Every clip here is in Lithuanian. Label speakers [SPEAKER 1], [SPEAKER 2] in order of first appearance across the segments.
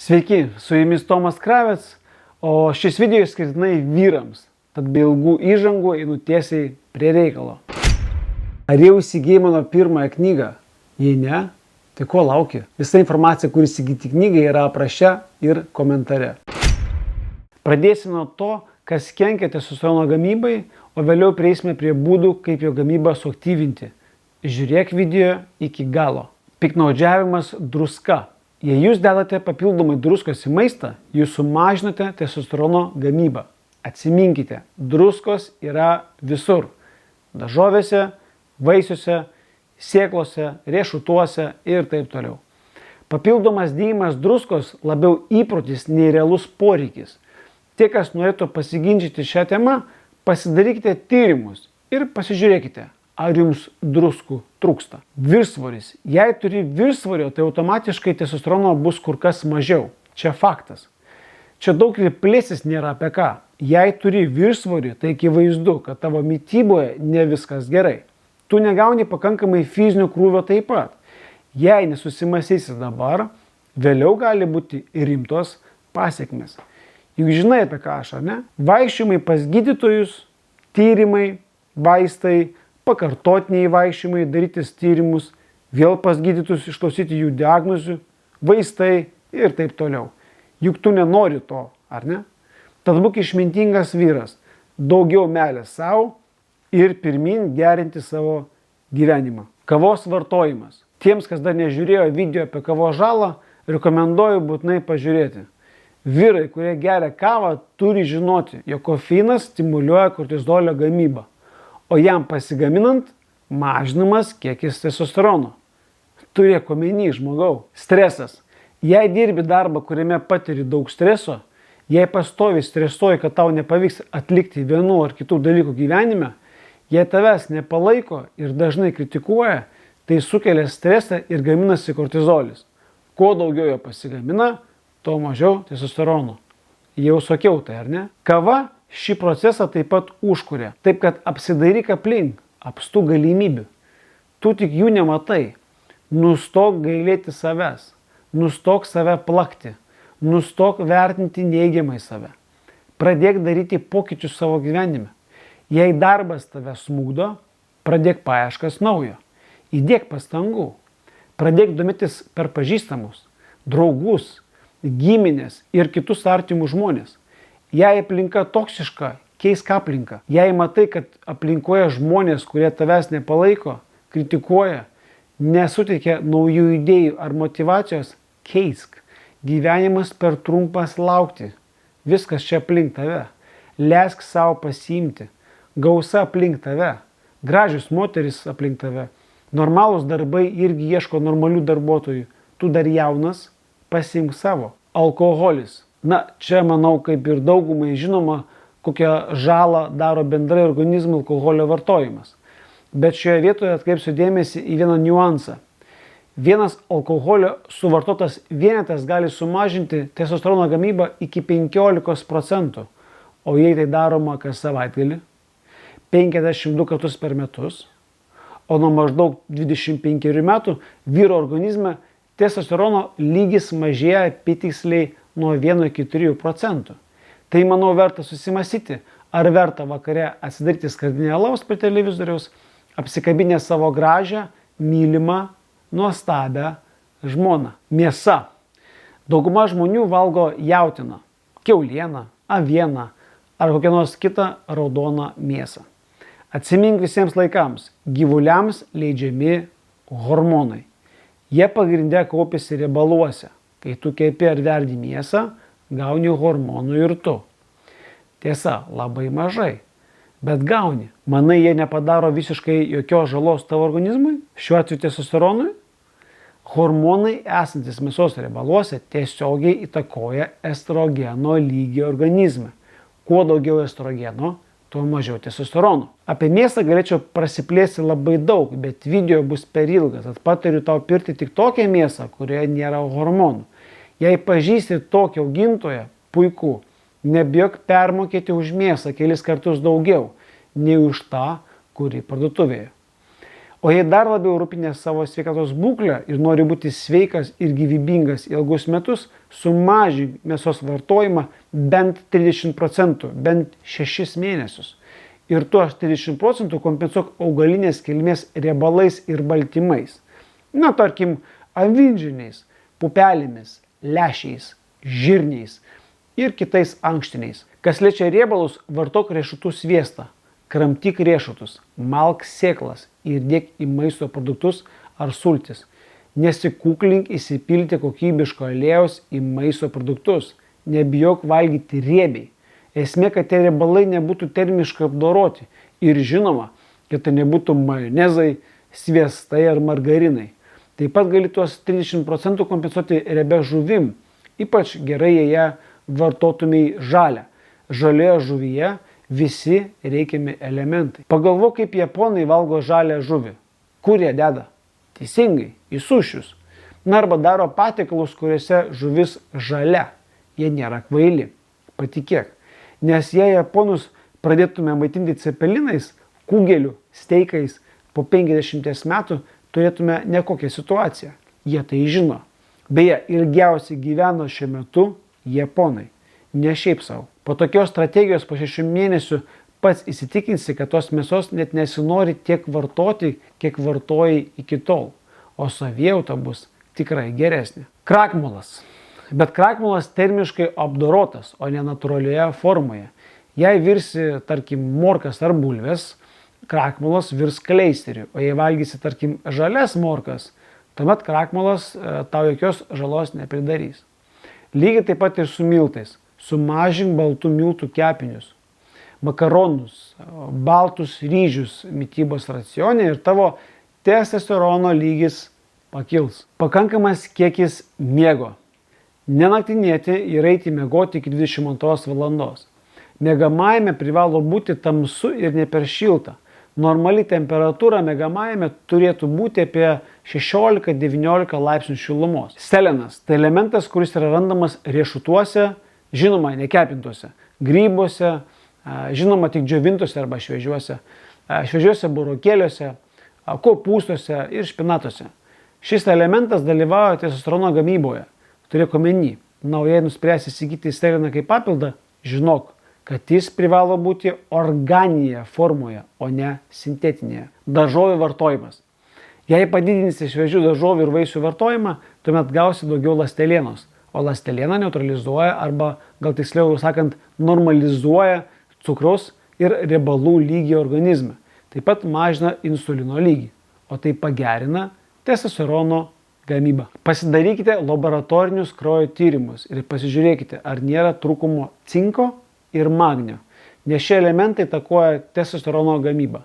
[SPEAKER 1] Sveiki, su jumis Tomas Kravets, o šis video skirtinai vyrams, tad be ilgų įžangų einu tiesiai prie reikalo. Ar jau įsigijai mano pirmąją knygą? Jei ne, tai ko lauki? Visa informacija, kur įsigyti knygą, yra apraše ir komentare. Pradėsime nuo to, kas kenkia testosterono gamybai, o vėliau prieisime prie būdų, kaip jo gamybą suaktyvinti. Žiūrėk video iki galo. Piktnaudžiavimas druska. Jei jūs dedate papildomai druskos į maistą, jūs sumažinate testosterono gamybą. Atsiminkite, druskos yra visur. Daržovėse, vaisiuose, sėklose, riešutuose ir taip toliau. Papildomas dėjimas druskos labiau įprotis nei realus poreikis. Tie, kas norėtų pasiginčyti šią temą, pasidarykite tyrimus ir pasižiūrėkite, ar jums druskų trūksta. Viršsvoris. Jei turi viršsvorio, tai automatiškai testosterono bus kur kas mažiau. Čia faktas. Čia daug ir plėsis nėra apie ką. Jei turi viršsvorį, tai akivaizdu, kad tavo mityboje ne viskas gerai. Tu negauni pakankamai fizinio krūvio taip pat. Jei nesusimastysi dabar, vėliau gali būti rimtos pasekmės. Juk žinai apie ką aš, ar ne? Vaikščiojimai pas gydytojus, tyrimai, vaistai, pakartotiniai vaikščiojimai, darytis tyrimus, vėl pas gydytus išklausyti jų diagnozių, vaistai ir taip toliau. Juk tu nenori to, ar ne? Tad būk išmintingas vyras, daugiau meilės savo ir pirmin gerinti savo gyvenimą. Kavos vartojimas. Tiems, kas dar nežiūrėjo video apie kavos žalą, rekomenduoju būtinai pažiūrėti. Vyrai, kurie geria kavą, turi žinoti, jog kofeinas stimuliuoja kortizolio gamybą, o jam pasigaminant mažinamas kiekis testosterono. Turėk omeny, žmogau. Stresas. Jei dirbi darbą, kuriame patiri daug streso, jei pastoviai stresuoji, kad tau nepavyks atlikti vienų ar kitų dalykų gyvenime, jei tavęs nepalaiko ir dažnai kritikuoja, tai sukelia stresą ir gaminasi kortizolis. Kuo daugiau jo pasigamina, tuo mažiau testosterono. Jau sakiau tai, ar ne? Kava šį procesą taip pat užkuria. Taip, kad apsidairyk aplink, apstu galimybių. Tu tik jų nematai. Nustok gailėti savęs. Nustok save plakti. Nustok vertinti neigiamai save. Pradėk daryti pokyčius savo gyvenime. Jei darbas tave smugdo, pradėk paieškas naujo. Įdėk pastangų. Pradėk domėtis per pažįstamus, draugus, giminės ir kitus artimus žmonės. Jei aplinka toksiška, keisk aplinką. Jei matai, kad aplinkoje žmonės, kurie tavęs nepalaiko, kritikuoja, nesuteikia naujų idėjų ar motyvacijos, keisk. Gyvenimas per trumpas laukti. Viskas čia aplink tave. Leisk savo pasiimti. Gausa aplink tave. Gražius moteris aplink tave. Normalūs darbai irgi ieško normalių darbuotojų. Tu dar jaunas, pasiimk savo. Alkoholis. Na, čia manau, kaip ir daugumai žinoma, kokią žalą daro bendrai organizmui alkoholio vartojimas. Bet šioje vietoje atkreipsiu dėmesį į vieną niuansą. Vienas alkoholio suvartotas vienetas gali sumažinti testosterono gamybą iki 15%, o jei tai daroma kas savaitgalį, 52 kartus per metus, o nuo maždaug 25 metų vyro organizme testosterono lygis mažėja apytiksliai nuo 1 iki 3%. Tai, manau, verta susimąstyti, ar verta vakare atsidaryti skardinę alaus prie televizoriaus, apsikabinę savo gražią, mylimą, nuostabią žmoną. Mėsa. Dauguma žmonių valgo jautieną, kiaulieną, avieną ar kokią nors kitą raudoną mėsą. Atsimink visiems laikams, gyvuliams leidžiami hormonai. Jie pagrinde kaupiasi riebaluose. Kai tu kepi ar verdi mėsą, gauni hormonų ir tu. Tiesa, labai mažai, bet gauni. Manai, jie nepadaro visiškai jokios žalos tavo organizmui? Šiuo atveju testosteronui? Hormonai esantis mėsos riebaluose tiesiogiai įtakoja estrogeno lygį organizme. Kuo daugiau estrogeno, tuo mažiau testosterono. Apie mėsą galėčiau prasiplėsti labai daug, bet video bus per ilgas. Tad patariu tau pirkti tik tokią mėsą, kurioje nėra hormonų. Jei pažįsti tokį augintoją, puiku. Nebijok permokėti už mėsą kelis kartus daugiau, nei už tą, kuri parduotuvėje. O jei dar labiau rūpinės savo sveikatos būklę ir nori būti sveikas ir gyvybingas ilgus metus, sumažink mėsos vartojimą bent 30%, bent 6 mėnesius. Ir tuos 30% kompensuok augalinės kilmės riebalais ir baltymais. Na, tarkim, avinžirniais, pupelėmis, lęšiais, žirniais ir kitais ankštiniais. Kas liečia riebalus, vartok riešutų sviestą, kramtyk riešutus, malk sėklas ir dėk į maisto produktus ar sultis. Nesikuklink įsipilti kokybiško aliejaus į maisto produktus. Nebijok valgyti riebiai. Esmė, kad tie riebalai nebūtų termiškai apdoroti. Ir žinoma, kad tai nebūtų majonezai, sviestai ar margarinai. Taip pat gali tuos 30% kompensuoti riebia žuvim. Ypač gerai jei ją vartotumei žalią. Žalioje žuvyje visi reikiami elementai. Pagalvok, kaip japonai valgo žalią žuvį. Kur jie deda? Teisingai, į sušius. Na, arba daro patiekalus, kuriuose žuvis žalia. Jie nėra kvaili. Patikėk. Nes jei japonus pradėtume maitinti cepelinais, kugeliu, steikais, po 50 metų turėtume nekokią situaciją. Jie tai žino. Beje, ilgiausiai gyveno šiuo metu japonai. Ne šiaip savo. Po tokios strategijos po 6 mėnesių pats įsitikinsi, kad tos mėsos net nesinori tiek vartoti, kiek vartojai iki tol. O savijauta bus tikrai geresnė. Krakmolas. Bet krakmolas termiškai apdorotas, o ne natūralioje formoje. Jei virsi, tarkim, morkas ar bulves, krakmolas virs kleisteriu. O jei valgysi, tarkim, žalias morkas, tuomet krakmolas tau jokios žalos nepridarys. Lygiai taip pat ir su miltais. Sumažink baltų miltų kepinius, makaronus, baltus ryžius mitybos racione ir tavo testosterono lygis pakils. Pakankamas kiekis miego. Nenaktinėti ir eiti miegoti iki 22 valandos. Miegamajame privalo būti tamsu ir ne per šilta. Normali temperatūra miegamajame turėtų būti apie 16-19 laipsnių šilumos. Selenas – tai elementas, kuris yra randamas riešutuose, žinoma, nekepintuose, grybuose, žinoma, tik džiovintuose arba šviežiuose burokėliuose, kopūstuose ir špinatuose. Šis elementas dalyvauja testosterono gamyboje. Turėk omeny, jei nuspręsi įsigyti seleną kaip papildą, žinok, kad jis privalo būti organinėje formoje, o ne sintetinėje. Daržovių vartojimas. Jei padidinsi šviežių daržovių ir vaisių vartojimą, tuomet gausi daugiau ląstelienos. O ląstelieną neutralizuoja arba, gal tiksliau sakant, normalizuoja cukraus ir riebalų lygį organizme. Taip pat mažina insulino lygį, o tai pagerina testosterono gamybą. Pasidarykite laboratorinius kraujo tyrimus ir pasižiūrėkite, ar nėra trūkumo cinko ir magnio, nes šie elementai įtakoja testosterono gamybą.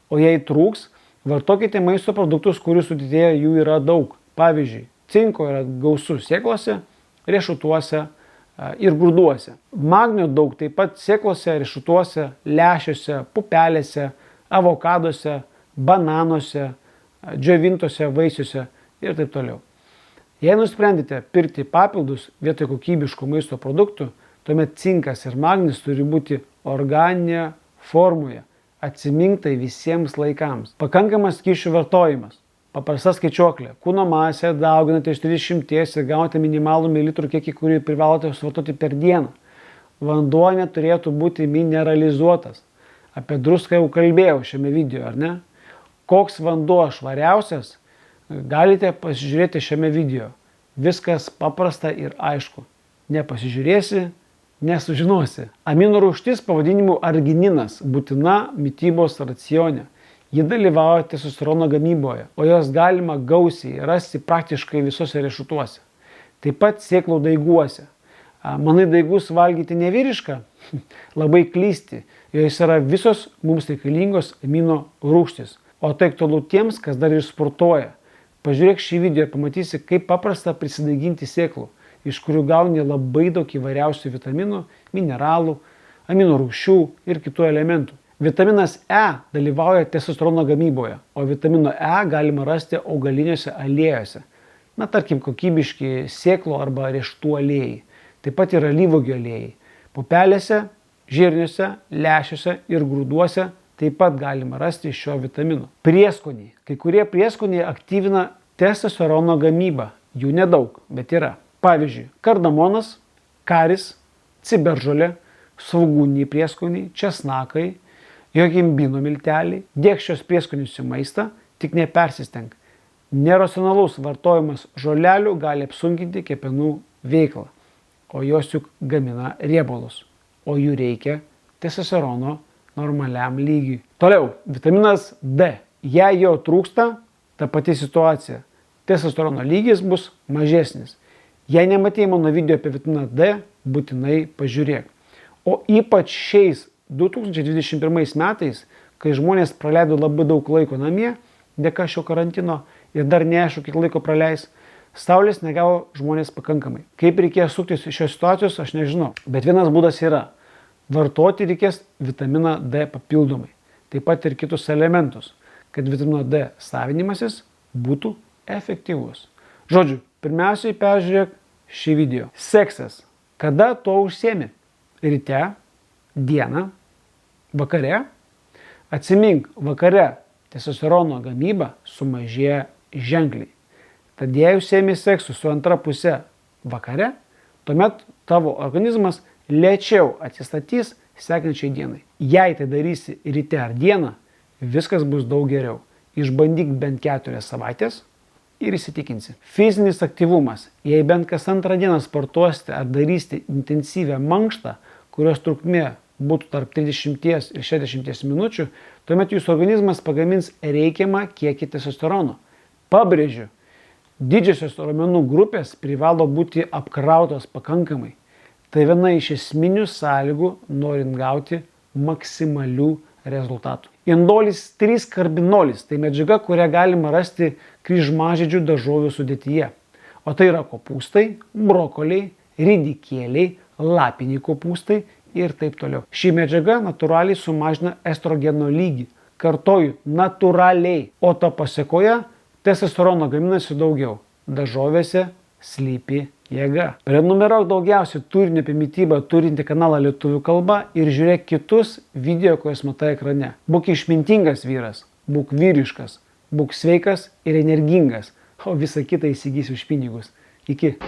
[SPEAKER 1] O jei trūks, vartokite maisto produktus, kurių sudėtyje jų yra daug. Pavyzdžiui, cinko yra gausu sėklose, riešutuose ir grūduose. Magnio daug taip pat sėklose, riešutuose, lęšiuose, pupelėse, avokaduose, bananuose, džiovintose vaisiuose ir taip toliau. Jei nusprendėte pirkti papildus vietoj kokybiškų maisto produktų, tuomet cinkas ir magnis turi būti organinėje formoje. Atsimink tai visiems laikams. Pakankamas skysčių vartojimas. Paprasta skaičiuoklė. Kūno masę dauginate iš 30 ir gaunate minimalų mililitrų kiekį, kurį privalote suvartoti per dieną. Vanduo neturėtų būti mineralizuotas. Apie druską jau kalbėjau šiame video, ar ne? Koks vanduo švariausias, galite pasižiūrėti šiame video. Viskas paprasta ir aišku. Nepasižiūrėsi, nesužinosi. Amino rūgštis pavadinimu argininas būtina mitybos racione. Ji dalyvauja testosterono gamyboje, o jos galima gausiai rasti praktiškai visose riešutuose. Taip pat sėklų daiguose. Manai, daigus valgyti nevyriška? Labai klysti. Jos yra visos mums reikalingos amino rūgštys. O tai aktualu tiems, kas dar ir sportuoja. Pažiūrėk šį video ir pamatysi, kaip paprasta prisidaiginti sėklų, iš kurių gauni labai daug įvairiausių vitaminų, mineralų, amino rūgščių ir kitų elementų. Vitaminas E dalyvauja testosterono gamyboje, o vitamino E galima rasti augaliniuose aliejuose. Na, tarkim, kokybiški sėklų arba riešutų aliejai. Taip pat yra alyvuogių aliejai. Pupelėse, žirniuose, lęšiuose ir grūduose taip pat galima rasti šio vitamino. Prieskoniai. Kai kurie prieskoniai aktyvina testosterono gamybą. Jų nedaug, bet yra. Pavyzdžiui, kardamonas, karis, ciberžolė, svogūniniai prieskoniai, česnakai, jogimbino milteliai. Dėk šios prieskonius į maistą, tik nepersistenk. Neracionalus vartojimas žolelių gali apsunkinti kepenų veiklą, o jos juk gamina riebalus, o jų reikia testosterono normaliam lygiui. Toliau, vitaminas D. Jei jo trūksta, ta pati situacija. Testosterono lygis bus mažesnis. Jei nematėjai mano video apie vitaminą D, būtinai pažiūrėk. O ypač šiais 2021 metais, kai žmonės praleido labai daug laiko namie, dėka šio karantino ir dar neaišku, kiek laiko praleis, saulės negavo žmonės pakankamai. Kaip reikės suktis iš šios situacijos, aš nežinau. Bet vienas būdas yra. Vartoti reikės vitaminą D papildomai. Taip pat ir kitus elementus, kad vitamino D savinimasis būtų efektyvus. Žodžiu, pirmiausiai peržiūrėk šį video. Seksas. Kada to užsiemi? Ryte, dieną, vakare? Atsimink, vakare testosterono gamyba sumažėja ženkliai. Tad jei užsiemi seksu su antra puse vakare, tuomet tavo organizmas lėčiau atsistatys sekančiai dienai. Jei tai darysi ryte ar dieną, viskas bus daug geriau. Išbandyk bent 4 savaitės ir įsitikinsi. Fizinis aktyvumas. Jei bent kas antrą dieną sportuosite ar darysite intensyvią mankštą, kurios trukmė būtų tarp 30 ir 60 minučių, tuomet jūsų organizmas pagamins reikiamą kiekį testosterono. Pabrėžiu, didžiosios raumenų grupės privalo būti apkrautos pakankamai. Tai viena iš esminių sąlygų, norint gauti maksimalių rezultatų. Indolis 3-karbinolis – tai medžiaga, kurią galima rasti kryžmažiedžių daržovių sudėtyje. O tai yra kopūstai, brokoliai, ridikėliai, lapiniai kopūstai ir taip toliau. Ši medžiaga natūraliai sumažina estrogeno lygį. Kartoju, natūraliai. O to pasekoje testosterono gaminasi daugiau. Daržovėse slypi jėga. Prenumeruok daugiausiai turinio apie mitybą turintį kanalą lietuvių kalba ir žiūrėk kitus video, kuriuos matai ekrane. Būk išmintingas vyras, būk vyriškas, būk sveikas ir energingas, o visą kitą įsigysi už pinigus. Iki.